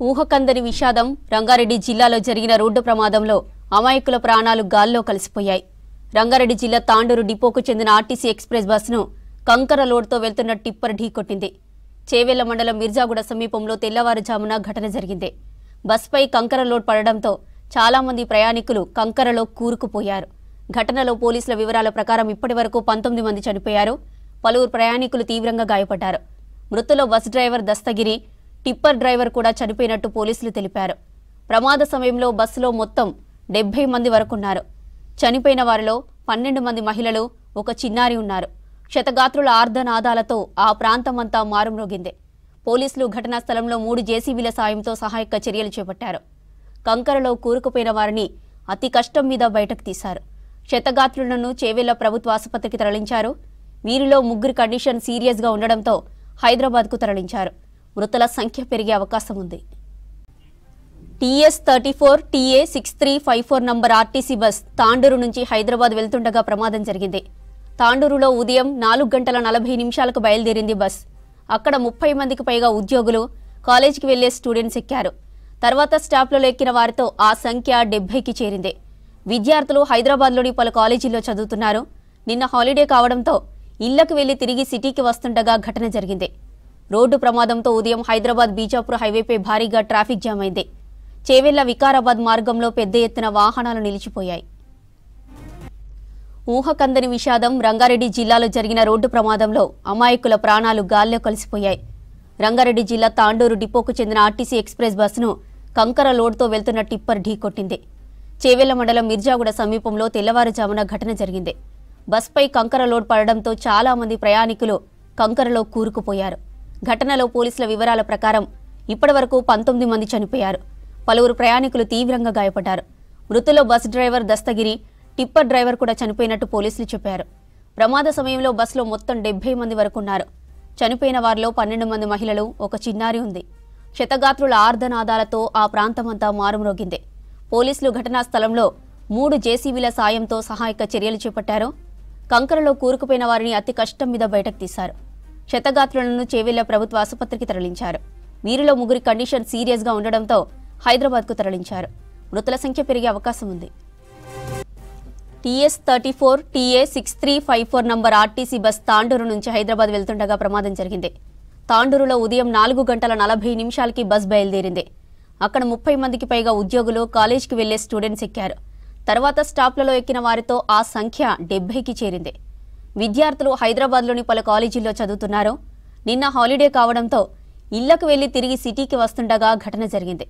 ఊహకందని విషాదం రంగారెడ్డి జిల్లాలో జరిగిన రోడ్డు ప్రమాదంలో అమాయకుల ప్రాణాలు గాల్లో కలిసిపోయాయి. రంగారెడ్డి జిల్లా తాండూరు డిపోకు చెందిన ఆర్టీసీ ఎక్స్ప్రెస్ బస్సును కంకర లోడ్తో వెళ్తున్న టిప్పర్ ఢీకొట్టింది. చేవెళ్ల మండలం మిర్జాగూడ సమీపంలో తెల్లవారుజామున ఘటన జరిగింది. బస్పై కంకర లోడ్ పడడంతో చాలా మంది ప్రయాణికులు కంకరలో కూరుకుపోయారు. ఘటనలో పోలీసుల వివరాల ప్రకారం ఇప్పటివరకు 19 మంది చనిపోయారు. పలువురు ప్రయాణికులు తీవ్రంగా గాయపడ్డారు. మృతుల్లో bus driver Dastagiri, tipper driver కూడా చనిపోయినట్టు పోలీసులు తెలిపారు. ప్రమాద సమయంలో బస్సులో మొత్తం 70 మంది వరకున్నారు. చనిపోయిన వారిలో 12 మంది మహిళలు, ఒక చిన్నారి ఉన్నారు. క్షతగాత్రుల ఆర్ధనాదాలతో ఆ ప్రాంతమంతా మారుమ్రోగింది. పోలీసులు ఘటనా స్థలంలో 3 జేసీబీల సాయంతో సహాయక చర్యలు చేపట్టారు. కంకరలో కూరుకుపోయిన వారిని అతి కష్టం మీద బయటకు తీశారు. క్షతగాత్రులను చేవెళ్ల ప్రభుత్వ ఆసుపత్రికి తరలించారు. వీరిలో 3 కండిషన్ సీరియస్గా ఉండడంతో హైదరాబాద్కు తరలించారు. మృతుల సంఖ్య పెరిగే అవకాశం ఉంది. TS34 TA 6354 number RTC bus Tandur నుంచి హైదరాబాద్ వెళ్తుండగా ప్రమాదం జరిగింది. తాండూరులో ఉదయం 4:40 బయలుదేరింది బస్. అక్కడ 30 మందికి పైగా ఉద్యోగులు, కాలేజీకి వెళ్లే స్టూడెంట్స్ ఎక్కారు. తర్వాత స్టాప్లలో ఎక్కిన వారితో ఆ సంఖ్య 70కి చేరింది. విద్యార్థులు హైదరాబాద్లోని పలు కాలేజీల్లో చదువుతున్నారు. నిన్న హాలిడే కావడంతో ఇళ్లకు వెళ్లి తిరిగి సిటీకి వస్తుండగా ఘటన జరిగింది. రోడ్డు ప్రమాదంతో ఉదయం హైదరాబాద్ బీజాపూర్ హైవేపై భారీగా ట్రాఫిక్ జామ్ అయింది. చేవెళ్ల వికారాబాద్ మార్గంలో పెద్ద ఎత్తున వాహనాలు నిలిచిపోయాయి. ఊహకందని విషాదం రంగారెడ్డి జిల్లాలో జరిగిన రోడ్డు ప్రమాదంలో అమాయకుల ప్రాణాలు గాల్లో కలిసిపోయాయి. రంగారెడ్డి జిల్లా తాండూరు డిపోకు చెందిన ఆర్టీసీ ఎక్స్ప్రెస్ బస్సును కంకర లోడ్తో వెళ్తున్న టిప్పర్ ఢీకొట్టింది. చేవెళ్ల మండలం మిర్జాగూడ సమీపంలో తెల్లవారుజామున ఘటన జరిగింది. బస్పై కంకర లోడ్ పడడంతో చాలా మంది ప్రయాణికులు కంకరలో కూరుకుపోయారు. ఘటనలో పోలీసుల వివరాల ప్రకారం ఇప్పటివరకు 19 మంది చనిపోయారు. పలువురు ప్రయాణికులు తీవ్రంగా గాయపడ్డారు. మృతుల్లో bus driver Dastagiri, tipper driver కూడా చనిపోయినట్టు పోలీసులు చెప్పారు. ప్రమాద సమయంలో బస్సులో మొత్తం 70 మంది వరకున్నారు. చనిపోయిన వారిలో 12 మంది మహిళలు, ఒక చిన్నారి ఉంది. క్షతగాత్రుల ఆర్ధనాదాలతో ఆ ప్రాంతమంతా మారుమ్రోగింది. పోలీసులు ఘటనా స్థలంలో 3 జేసీబీల సాయంతో సహాయక చర్యలు చేపట్టారు. కంకరలో కూరుకుపోయిన వారిని అతి కష్టం మీద బయటకు తీశారు. క్షతగాత్రులను చేవెళ్ల ప్రభుత్వ ఆసుపత్రికి తరలించారు. వీరిలో 3 కండిషన్ సీరియస్గా ఉండడంతో హైదరాబాద్కు తరలించారు. మృతుల సంఖ్య పెరిగే అవకాశం ఉంది. TS34 TA 6354 number RTC bus Tandur నుంచి హైదరాబాద్ వెళ్తుండగా ప్రమాదం జరిగింది. తాండూరులో ఉదయం 4:40 బస్ బయలుదేరింది. అక్కడ 30 మందికి పైగా ఉద్యోగులు, కాలేజీకి వెళ్లే స్టూడెంట్స్ ఎక్కారు. తర్వాత స్టాప్లలో ఎక్కిన వారితో ఆ సంఖ్య 70కి చేరింది. విద్యార్థులు హైదరాబాద్లోని పలు కాలేజీల్లో చదువుతున్నారు. నిన్న హాలిడే కావడంతో ఇళ్లకు వెళ్లి తిరిగి సిటీకి వస్తుండగా ఘటన జరిగింది.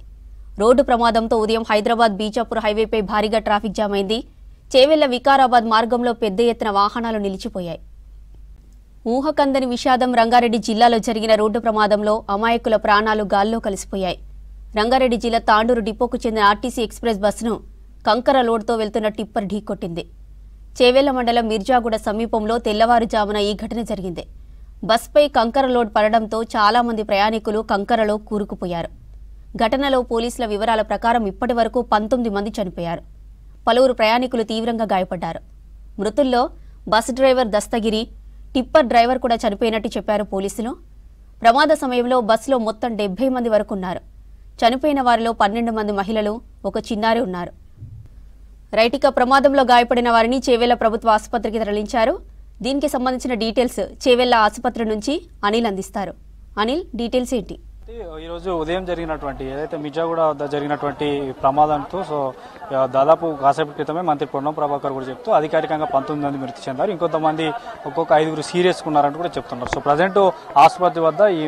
రోడ్డు ప్రమాదంతో ఉదయం హైదరాబాద్ బీజాపూర్ హైవేపై భారీగా ట్రాఫిక్ జామ్ అయింది. చేవెళ్ల వికారాబాద్ మార్గంలో పెద్ద ఎత్తున వాహనాలు నిలిచిపోయాయి. ఊహకందని విషాదం రంగారెడ్డి జిల్లాలో జరిగిన రోడ్డు ప్రమాదంలో అమాయకుల ప్రాణాలు గాల్లో కలిసిపోయాయి. రంగారెడ్డి జిల్లా తాండూరు డిపోకు చెందిన ఆర్టీసీ ఎక్స్ప్రెస్ బస్సును కంకర లోడ్తో వెళ్తున్న టిప్పర్ ఢీకొట్టింది. చేవెళ్ల మండలం మిర్జాగూడ సమీపంలో తెల్లవారుజామున ఈ ఘటన జరిగింది. బస్పై కంకర లోడ్ పడడంతో చాలా మంది ప్రయాణికులు కంకరలో కూరుకుపోయారు. ఘటనలో పోలీసుల వివరాల ప్రకారం ఇప్పటివరకు 19 మంది చనిపోయారు. పలువురు ప్రయాణికులు తీవ్రంగా గాయపడ్డారు. మృతుల్లో bus driver Dastagiri, tipper driver కూడా చనిపోయినట్టు చెప్పారు పోలీసులు. ప్రమాద సమయంలో బస్సులో మొత్తం 70 మంది వరకున్నారు. చనిపోయిన వారిలో 12 మంది మహిళలు, ఒక చిన్నారి ఉన్నారు. రైటిక ప్రమాదంలో గాయపడిన వారిని చేవెళ్ల ప్రభుత్వ ఆసుపత్రికి తరలించారు. దీనికి సంబంధించిన డీటెయిల్స్ చేవెళ్ల ఆసుపత్రి నుంచి అనిల్ అందిస్తారు. అనిల్, డీటెయిల్స్ ఏంటి? ఈరోజు ఉదయం జరిగినటువంటి ఏదైతే మిర్జాగూడ వద్ద జరిగినటువంటి ప్రమాదంతో దాదాపు కాసేపటి క్రితమే మంత్రి పొన్నం ప్రభాకర్ కూడా చెప్తూ అధికారికంగా 19 మంది మృతి చెందారు. ఇంకొంతమంది ఒక్కొక్క 5 సీరియస్గా ఉన్నారంటూ కూడా చెప్తున్నారు. సో ప్రజెంట్ ఆసుపత్రి వద్ద ఈ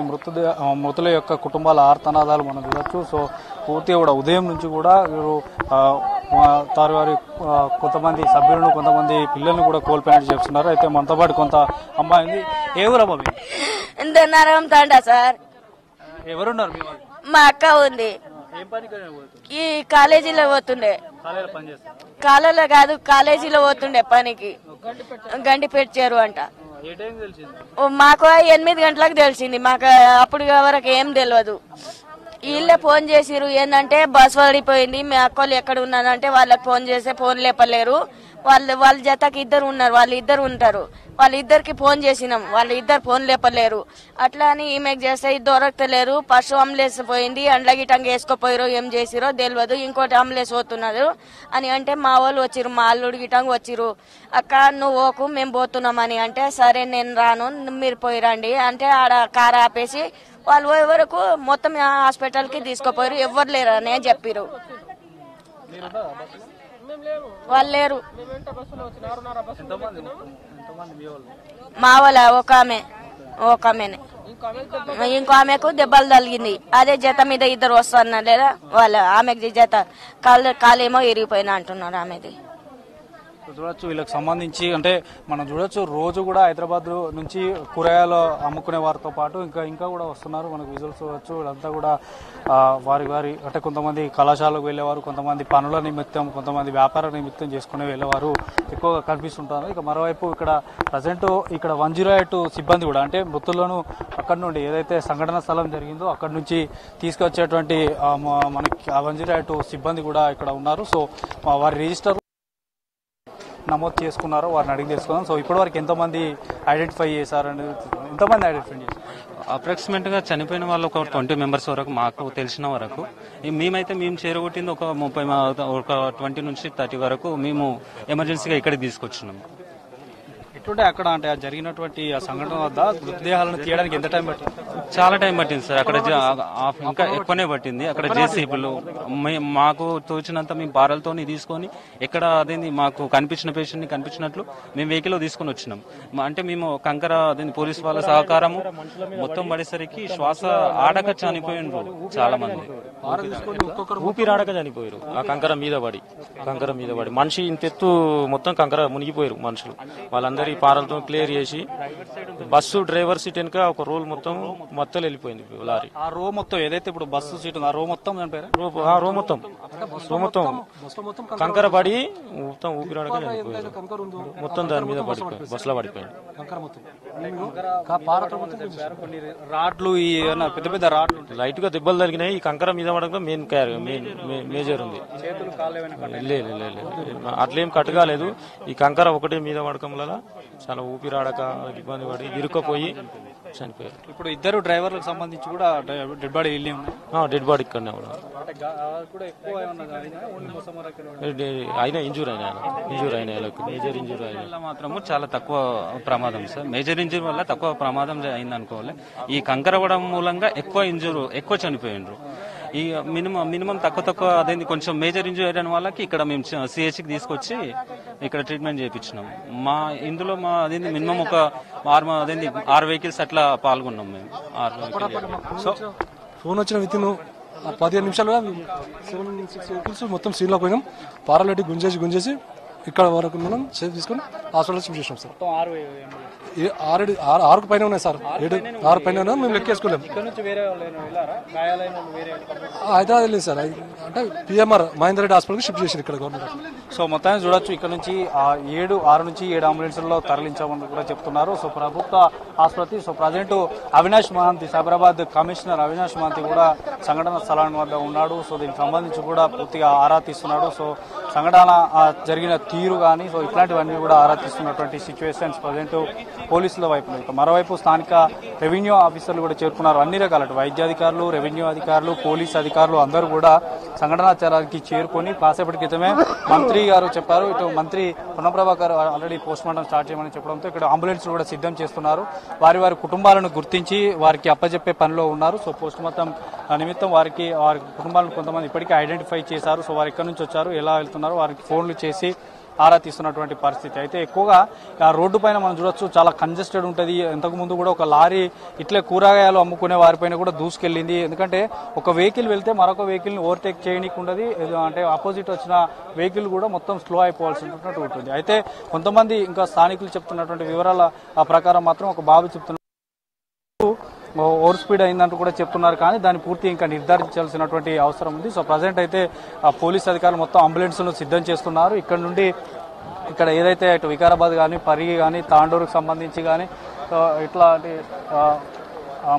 మృతుల యొక్క కుటుంబాల ఆర్తనాదాలు మనం చూడొచ్చు. సో పూర్తిగా కూడా ఉదయం నుంచి కూడా వారి కొంతమంది సభ్యులను, కొంతమంది పిల్లలను కూడా కోల్పోయినట్టు చెప్తున్నారు. అయితే మనతో పాటు కొంత అమ్మాయి, ఏ ఊరమ్మా? సార్, ఎవరున్నారు? మా అక్క ఉంది. ఈ కాలేజీలో పోతుండే, కాలేజీలో కాదు కాలేజీలో పోతుండే పనికి. గండిపేట చేరు అంట. మాకు 8 గంటలకు తెలిసింది. మాకు అప్పుడు వరకు ఏం తెలియదు. వీళ్ళే ఫోన్ చేసిరు, ఏంటంటే బస్ పడిపోయింది, మీ అక్కలు ఎక్కడ ఉన్నానంటే వాళ్ళకి ఫోన్ చేస్తే ఫోన్ లేపలేరు, వాళ్ళ జతకి ఇద్దరు ఉన్నారు, వాళ్ళిద్దరు ఉంటారు. వాళ్ళిద్దరికి ఫోన్ చేసినాం, వాళ్ళిద్దరు ఫోన్ లేపలేరు. అట్లా అని ఈమెకు చేస్తే దొరకలేరు. ఫస్ట్ అంబులెన్స్ పోయింది, అండ్ల గిటంగా వేసుకోపోయారో ఏం చేసిరో తెలియదు. ఇంకోటి అంబులెన్స్ పోతున్నారు అని అంటే మా వాళ్ళు వచ్చిరు, మా అల్లుడు గిటంగా వచ్చిరు. అక్క నువ్వు ఓకు మేము పోతున్నామని అంటే సరే నేను రాను మీరు పోయి రండి అంటే ఆడ కారు ఆపేసి వాళ్ళు పోయే వరకు మొత్తం హాస్పిటల్కి తీసుకుపోయారు. ఎవరు లేరు అని చెప్పారు. వాళ్ళు లేరు. మా వాళ్ళ ఒక ఆమెనే, ఇంకో ఆమెకు దెబ్బలు తగిలింది. అదే జత మీద ఇద్దరు వస్తున్నారు లేదా వాళ్ళ ఆమెకి జత కాలేమో ఇరిగిపోయినా అంటున్నారు ఆమెది. చూడొచ్చు వీళ్ళకి సంబంధించి అంటే మనం చూడొచ్చు రోజు కూడా హైదరాబాద్ నుంచి కూరగాయలు అమ్ముకునే వారితో పాటు ఇంకా కూడా వస్తున్నారు. మనకు విజువల్స్ చూడొచ్చు. వీళ్ళంతా కూడా వారి అంటే కొంతమంది కళాశాలకు వెళ్ళేవారు, కొంతమంది పనుల నిమిత్తం, కొంతమంది వ్యాపార నిమిత్తం చేసుకునే వెళ్ళేవారు ఎక్కువగా కనిపిస్తుంటారు. ఇక మరోవైపు ఇక్కడ ప్రజెంట్ ఇక్కడ 108 సిబ్బంది కూడా అంటే మృతులను అక్కడ నుండి ఏదైతే సంఘటన స్థలం జరిగిందో అక్కడ నుంచి తీసుకొచ్చేటువంటి మనకి 108 సిబ్బంది కూడా ఇక్కడ ఉన్నారు. సో వారి రిజిస్టర్ నమోదు చేసుకున్నారో వారిని అడిగి తెలుసుకుందాం. సో ఇప్పటివరకు ఎంతమంది ఐడెంటిఫై చేశారని, ఎంతమంది ఐడెంటిఫై చేశారు? అప్రాక్సిమేట్గా చనిపోయిన వాళ్ళు ఒక 20 మెంబర్స్ వరకు మాకు తెలిసిన వరకు. మేము చేరగొట్టింది ఒక 20 నుంచి 30 వరకు మేము ఎమర్జెన్సీగా ఇక్కడికి తీసుకొచ్చినాము. ఎట్లుంటే అక్కడ అంటే జరిగినటువంటి ఆ సంఘటన వద్ద మృతదేహాలను తీయడానికి ఎంత టైం పట్టింది? చాలా టైం పట్టింది సార్. అక్కడ ఇంకా ఎక్కువనే పట్టింది. అక్కడ జేసీబీలు మాకు తోచినంత మేము బారలతో తీసుకొని ఎక్కడ అదేంది మాకు కనిపించిన పేషెంట్ ని కనిపించినట్లు మేము వెహికల్ తీసుకొని వచ్చినాం. అంటే మేము కంకర అదేంది పోలీసు వాళ్ళ సహకారము మొత్తం పడేసరికి శ్వాస ఆడక చనిపోయినరు చాలా మంది. ఊపిరాడక చనిపోయారు. ఆ కంకర మీద పడి మనిషి ఇంతెత్తు మొత్తం కంకర మునిగిపోయారు మనుషులు. వాళ్ళందరి పారలతో క్లియర్ చేసి బస్సు డ్రైవర్ సీట్ వెనుక ఒక రోల్ మొత్తం వెళ్ళిపోయింది లారీ. ఆ రో మొత్తం ఏదైతే ఇప్పుడు బస్సు సీట్ ఉందో ఆ రో మొత్తం రో మొత్తం కంకర పడి మొత్తం ఊపిరాడక చనిపోయారు. మొత్తం దాని మీద పడిపోయింది, బస్సులో పడిపోయింది. రాడ్లు పెద్ద పెద్ద రాడ్లు లైట్ గా దెబ్బలు తగిలినాయి. ఈ కంకర మీద పడక మేజర్ ఉంది. అట్లేం కట్టుగాలేదు. ఈ కంకర ఒకటే మీద పడకం వల్ల చాలా ఊపిరాడక ఇబ్బంది పడి ఇరుక్కపోయి చనిపోయారు. ఇప్పుడు ఇద్దరు డ్రైవర్లకు సంబంధించి కూడా డెడ్ బాడీ డెడ్ బాడీ ఇక్కడనే అయినా ఇంజూర్ అయినా మేజర్ ఇంజూర్ అయినా మాత్రము చాలా తక్కువ ప్రమాదం సార్. మేజర్ ఇంజూర్ వల్ల తక్కువ ప్రమాదం అయింది అనుకోవాలి. ఈ కంకర పడడం మూలంగా ఎక్కువ చనిపోయినరు. ఈ మినిమం తక్కువ అదేంది కొంచెం మేజర్ ఇంజూరీ అయిన వాళ్ళకి ఇక్కడ మేము సిహెచ్కి తీసుకొచ్చి ఇక్కడ ట్రీట్మెంట్ చేయించినాం. ఇందులో అదేంది మినిమం ఒక 6 వెహికల్స్ అట్లా పాల్గొన్నాం మేము. 6 సో ఫోన్ వచ్చిన విత్ ఇన్ 15 నిమిషాలుగా 7-6 వెహికల్స్ మొత్తం సీన్లో పోయినాం. పారాలైటిక్ గుంజేసి ఇక్కడ వరకు మనం సేఫ్ తీసుకొని హాస్పిటల్ షిఫ్ట్ చేసాం సార్. 6 పైన ఉన్నాయి సార్. 6 పైన మేము లెక్కేసుకోలేము. హైదరాబాద్ వెళ్ళింది సార్. అంటే పిఎంఆర్ మహేందర్ రెడ్డి హాస్పిటల్కి షిఫ్ట్ చేసింది ఇక్కడ గవర్నమెంట్. సో మొత్తాన్ని చూడొచ్చు ఇక్కడ నుంచి 6 నుంచి 7 అంబులెన్స్లలో తరలించామని కూడా చెప్తున్నారు. సో ప్రభుత్వ ఆసుపత్రి. So present Avinash Mohanty, Cyberabad commissioner Avinash Mohanty కూడా సంఘటన స్థలాన్ని వద్ద ఉన్నాడు. సో దీనికి సంబంధించి కూడా పూర్తిగా ఆరా తీస్తున్నాడు. సో సంఘటన జరిగిన తీరు కానీ సో ఇట్లాంటివన్నీ కూడా ఆరా తీస్తున్నటువంటి సిచ్యువేషన్స్ ప్రజెంట్ పోలీసుల వైపు. ఇక మరోవైపు స్థానిక రెవెన్యూ ఆఫీసర్లు కూడా చేరుకున్నారు. అన్ని రకాల వైద్యాధికారులు, రెవెన్యూ అధికారులు, పోలీస్ అధికారులు అందరూ కూడా సంఘటనా స్థలానికి చేరుకొని కాసేపటి క్రితమే మంత్రి గారు చెప్పారు. ఇటు మంత్రి Ponnam Prabhakar already post mortem start చేయమని చెప్పడంతో ఇక్కడ అంబులెన్స్ కూడా సిద్ధం చేస్తున్నారు. వారి కుటుంబాలను గుర్తించి వారికి అప్పచెప్పే పనిలో ఉన్నారు. సో పోస్ట్ మార్టం నిమిత్తం వారి కుటుంబాలను కొంతమంది ఇప్పటికే ఐడెంటిఫై చేశారు. సో వారు ఎక్కడి నుంచి వచ్చారు, ఎలా వెళ్తున్నారు, వారికి ఫోన్లు చేసి ఆరా తీస్తున్నటువంటి పరిస్థితి. అయితే ఎక్కువగా ఆ రోడ్డు పైన మనం చూడొచ్చు చాలా కంజెస్టెడ్ ఉంటుంది. ఇంతకు ముందు కూడా ఒక లారీ ఇట్లే కూరగాయలు అమ్ముకునే వారిపైన కూడా దూసుకెళ్ళింది. ఎందుకంటే ఒక వెహికల్ వెళ్తే మరొక వెహికల్ని ఓవర్టేక్ చేయనీకి ఉండదు. అంటే ఆపోజిట్ వచ్చిన వెహికల్ కూడా మొత్తం స్లో అయిపోవాల్సినటువంటి ఉంటుంది. అయితే కొంతమంది ఇంకా స్థానికులు చెప్తున్నటువంటి వివరాల ప్రకారం మాత్రం ఒక బాబు చెప్తున్నారు ఓవర్ స్పీడ్ అయిందంటూ కూడా చెప్తున్నారు. కానీ దాన్ని పూర్తి ఇంకా నిర్ధారించాల్సినటువంటి అవసరం ఉంది. సో ప్రజెంట్ అయితే పోలీస్ అధికారులు మొత్తం అంబులెన్స్ను సిద్ధం చేస్తున్నారు. ఇక్కడ నుండి ఇక్కడ ఏదైతే ఇటు వికారాబాద్ కానీ, పరిగి కానీ, తాండూరుకు సంబంధించి కానీ ఇట్లాంటి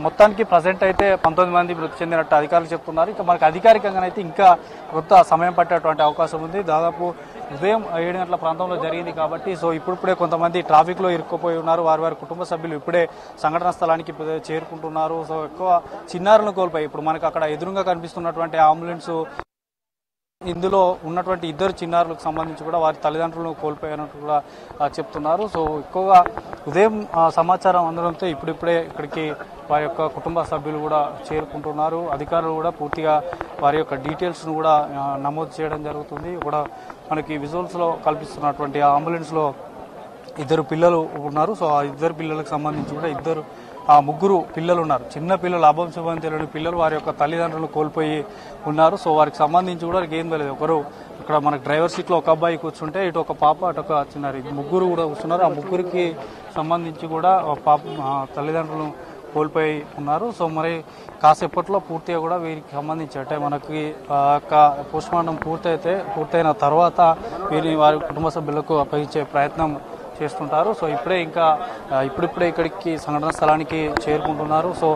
మొత్తానికి ప్రజెంట్ అయితే 19 మంది మృతి చెందినట్టు అధికారులు చెప్తున్నారు. ఇక మనకు అధికారికంగానైతే ఇంకా కొంత సమయం పట్టేటువంటి అవకాశం ఉంది. దాదాపు ఉదయం 7 గంటల ప్రాంతంలో జరిగింది కాబట్టి సో ఇప్పుడిప్పుడే కొంతమంది ట్రాఫిక్లో ఇరుక్కుపోయి ఉన్నారు. వారి కుటుంబ సభ్యులు ఇప్పుడే సంఘటన స్థలానికి చేరుకుంటున్నారు. సో ఎక్కువ చిన్నారులను కోల్పోయి ఇప్పుడు మనకు అక్కడ ఎదురుగా కనిపిస్తున్నటువంటి అంబులెన్స్ ఇందులో ఉన్నటువంటి 2 చిన్నారులకు సంబంధించి కూడా వారి తల్లిదండ్రులను కోల్పోయినట్టు కూడా చెప్తున్నారు. సో ఎక్కువగా ఉదయం సమాచారం అందడంతో ఇప్పుడిప్పుడే ఇక్కడికి వారి యొక్క కుటుంబ సభ్యులు కూడా చేరుకుంటున్నారు. అధికారులు కూడా పూర్తిగా వారి యొక్క డీటెయిల్స్ను కూడా నమోదు చేయడం జరుగుతుంది. కూడా మనకి విజువల్స్లో కల్పిస్తున్నటువంటి ఆ అంబులెన్స్లో 2 పిల్లలు ఉన్నారు. సో ఆ 2 పిల్లలకు సంబంధించి కూడా ముగ్గురు పిల్లలు ఉన్నారు. చిన్న పిల్లలు, అభం శుభం తెలియని పిల్లలు వారి యొక్క తల్లిదండ్రులు కోల్పోయి ఉన్నారు. సో వారికి సంబంధించి కూడా ఏం తెలియదు. ఒకరు ఇక్కడ మనకు డ్రైవర్ సీట్లో ఒక అబ్బాయి కూర్చుంటే ఇటు ఒక పాప అటు ఒక చిన్నారు, ముగ్గురు కూడా కూర్చున్నారు. ఆ ముగ్గురికి సంబంధించి కూడా పాప తల్లిదండ్రులు కోల్పోయి ఉన్నారు. సో మరి కాసేపట్లో పూర్తిగా కూడా వీరికి సంబంధించి అంటే మనకి పోస్ట్ మార్టం పూర్తయిన తర్వాత వీరిని వారి కుటుంబ సభ్యులకు అప్పగించే ప్రయత్నం చేస్తుంటారు. సో ఇప్పుడిప్పుడే ఇక్కడికి సంఘటన స్థలానికి చేరుకుంటున్నారు. సో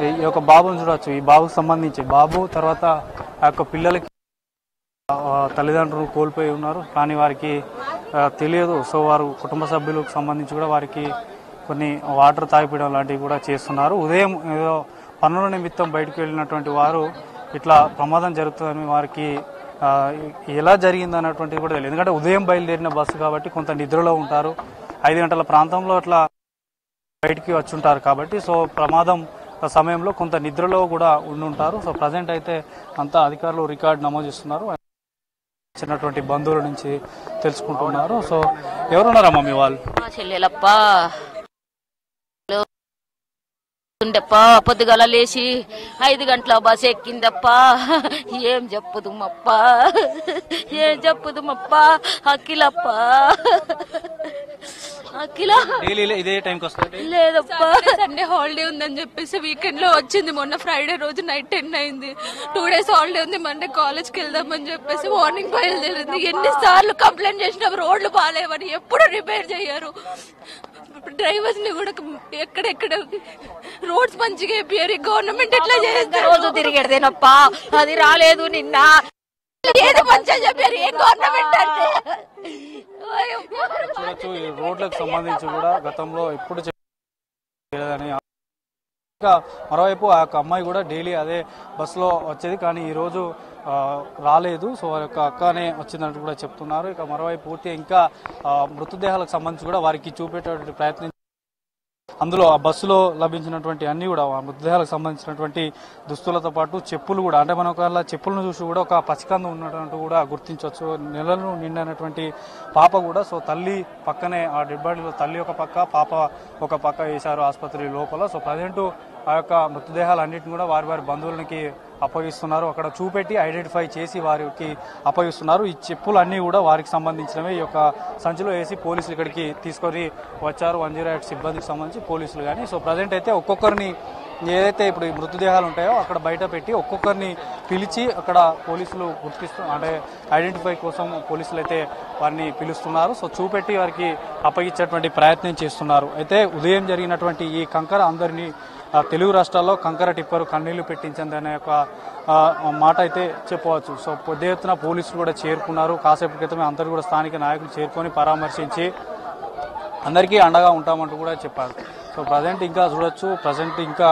ఈ యొక్క బాబుని చూడవచ్చు. ఈ బాబుకు సంబంధించి బాబు తర్వాత ఆ యొక్క పిల్లలకి తల్లిదండ్రులు కోల్పోయి ఉన్నారు, కానీ వారికి తెలియదు. సో వారు కుటుంబ సభ్యులకు సంబంధించి కూడా వారికి కొన్ని వాటర్ తాగిపీయడం లాంటివి కూడా చేస్తున్నారు. ఉదయం ఏదో పనుల నిమిత్తం బయటకు వెళ్ళినటువంటి వారు ఇట్లా ప్రమాదం జరుగుతుందని వారికి ఎలా జరిగింది అన్నటువంటిది కూడా తెలియదు. ఎందుకంటే ఉదయం బయలుదేరిన బస్సు కాబట్టి కొంత నిద్రలో ఉంటారు. 5 గంటల ప్రాంతంలో అట్లా బయటికి వచ్చి ఉంటారు కాబట్టి సో ప్రమాదం సమయంలో కొంత నిద్రలో కూడా ఉండుంటారు. సో ప్రజెంట్ అయితే అంతా అధికారులు రికార్డు నమోదు చేస్తున్నారు. చిన్నటువంటి బంధువుల నుంచి తెలుసుకుంటున్నారు. సో ఎవరున్నారమ్మా మీ వాళ్ళు? ఉండప్పా పొద్దుగల లేచి 5 గంటల బస్ ఎక్కిందప్పా. ఏం చెప్పుదుమప్పా అఖిలప్పా ఇదే టైంకి వస్తుంది లేదప్పా. సండే హాలిడే ఉందని చెప్పేసి వీకెండ్ లో వచ్చింది. మొన్న ఫ్రైడే రోజు నైట్ 10 అయింది. 2 days హాలిడే ఉంది. మండే కాలేజ్కి వెళ్దామని చెప్పేసి మార్నింగ్ బయలుదేరింది. ఎన్నిసార్లు కంప్లైంట్ చేసినా రోడ్లు బాగాలేవని ఎప్పుడు రిపేర్ చేయరు. డ్రైవర్స్ ని కూడా ఎక్కడెక్కడ రోడ్స్ మంచిగా వేపియారు. గవర్నమెంట్ ఎట్లా చేస్తారు? రోజు తిరిగేదేనప్పా, అది రాలేదు నిన్న ఏది మంచిగా చెప్పారు. ఏ గవర్నమెంట్ అంటే చూడొచ్చు. ఈ రోడ్లకు సంబంధించి కూడా గతంలో ఎప్పుడు చెప్పలేదని. ఇంకా మరోవైపు ఆ యొక్క అమ్మాయి కూడా డైలీ అదే బస్సులో వచ్చేది, కానీ ఈ రోజు రాలేదు. సో వారి యొక్క అక్కనే వచ్చిందంటూ కూడా చెప్తున్నారు. ఇక మరోవైపు పూర్తిగా ఇంకా మృతదేహాలకు సంబంధించి కూడా వారికి చూపేటటువంటి ప్రయత్నం. అందులో ఆ బస్సులో లభించినటువంటి అన్ని కూడా మృతదేహాలకు సంబంధించినటువంటి దుస్తులతో పాటు చెప్పులు కూడా, అంటే మనం ఒకవేళ చెప్పులను చూసి కూడా ఒక పసికందు ఉన్నట్టు కూడా గుర్తించవచ్చు. నెలలు నిండినటువంటి పాప కూడా. సో తల్లి పక్కనే ఆ డెడ్ బాడీలో తల్లి ఒక పక్క, పాప ఒక పక్క వేశారు ఆసుపత్రి లోపల. సో ప్రజెంట్ ఆ యొక్క మృతదేహాలన్నింటినీ కూడా వారి బంధువులకి అప్పగిస్తున్నారు. అక్కడ చూపెట్టి ఐడెంటిఫై చేసి వారికి అప్పగిస్తున్నారు. ఈ చెప్పులు అన్నీ కూడా వారికి సంబంధించినవి. ఈ యొక్క సంచిలో వేసి పోలీసులు ఇక్కడికి తీసుకొని వచ్చారు. 108 సిబ్బందికి సంబంధించి పోలీసులు కానీ. సో ప్రజెంట్ అయితే ఒక్కొక్కరిని ఏదైతే ఇప్పుడు ఈ మృతదేహాలు ఉంటాయో అక్కడ బయట పెట్టి ఒక్కొక్కరిని పిలిచి అక్కడ పోలీసులు అంటే ఐడెంటిఫై కోసం పోలీసులు అయితే వారిని పిలుస్తున్నారు. సో చూపెట్టి వారికి అప్పగించేటువంటి ప్రయత్నం చేస్తున్నారు. అయితే ఉదయం జరిగినటువంటి ఈ కంకర అందరినీ తెలుగు రాష్ట్రాల్లో కంకర టిప్పరు కన్నీళ్లు పెట్టించింది అనే ఒక మాట అయితే చెప్పవచ్చు. సో పెద్ద ఎత్తున పోలీసులు కూడా చేరుకున్నారు. కాసేపు క్రితమే అందరూ కూడా స్థానిక నాయకులు చేరుకొని పరామర్శించి అందరికీ అండగా ఉంటామంటూ కూడా చెప్పారు. సో ప్రజెంట్ ఇంకా చూడొచ్చు. ప్రజెంట్ ఇంకా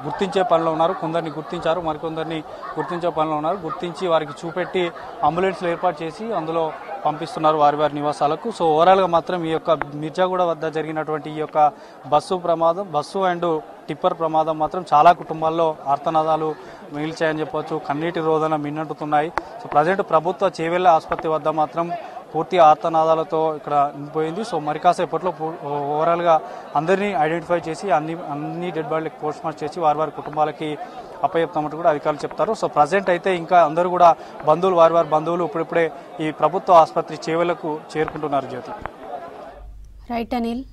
గుర్తించే పనిలో ఉన్నారు. కొందరిని గుర్తించారు, మరికొందరిని గుర్తించే పనిలో ఉన్నారు. గుర్తించి వారికి చూపెట్టి అంబులెన్స్లు ఏర్పాటు చేసి అందులో పంపిస్తున్నారు వారి నివాసాలకు. సో ఓవరాల్గా మాత్రం ఈ యొక్క మిర్జాగూడ వద్ద జరిగినటువంటి ఈ యొక్క బస్సు అండ్ టిప్పర్ ప్రమాదం మాత్రం చాలా కుటుంబాల్లో ఆర్తనాదాలు మిగిల్చాయని చెప్పవచ్చు. కన్నీటి రోదన మిన్నంటుతున్నాయి. సో ప్రజెంట్ ప్రభుత్వ చేవెళ్ల ఆసుపత్రి వద్ద మాత్రం పూర్తి ఆర్తనాదాలతో ఇక్కడ నిండిపోయింది. సో మరి కాసేపట్లో ఓవరాల్గా అందరినీ ఐడెంటిఫై చేసి అన్ని డెడ్ బాడీలకు పోస్ట్ మార్టం చేసి వారి కుటుంబాలకి అప్పచెప్తామంటూ కూడా అధికారులు చెప్తారు. సో ప్రజెంట్ అయితే ఇంకా అందరూ కూడా వారి బంధువులు ఇప్పుడిప్పుడే ఈ ప్రభుత్వ ఆసుపత్రి చేవెళ్లకు చేరుకుంటున్నారు. జ్యోతి. రైట్ అనిల్.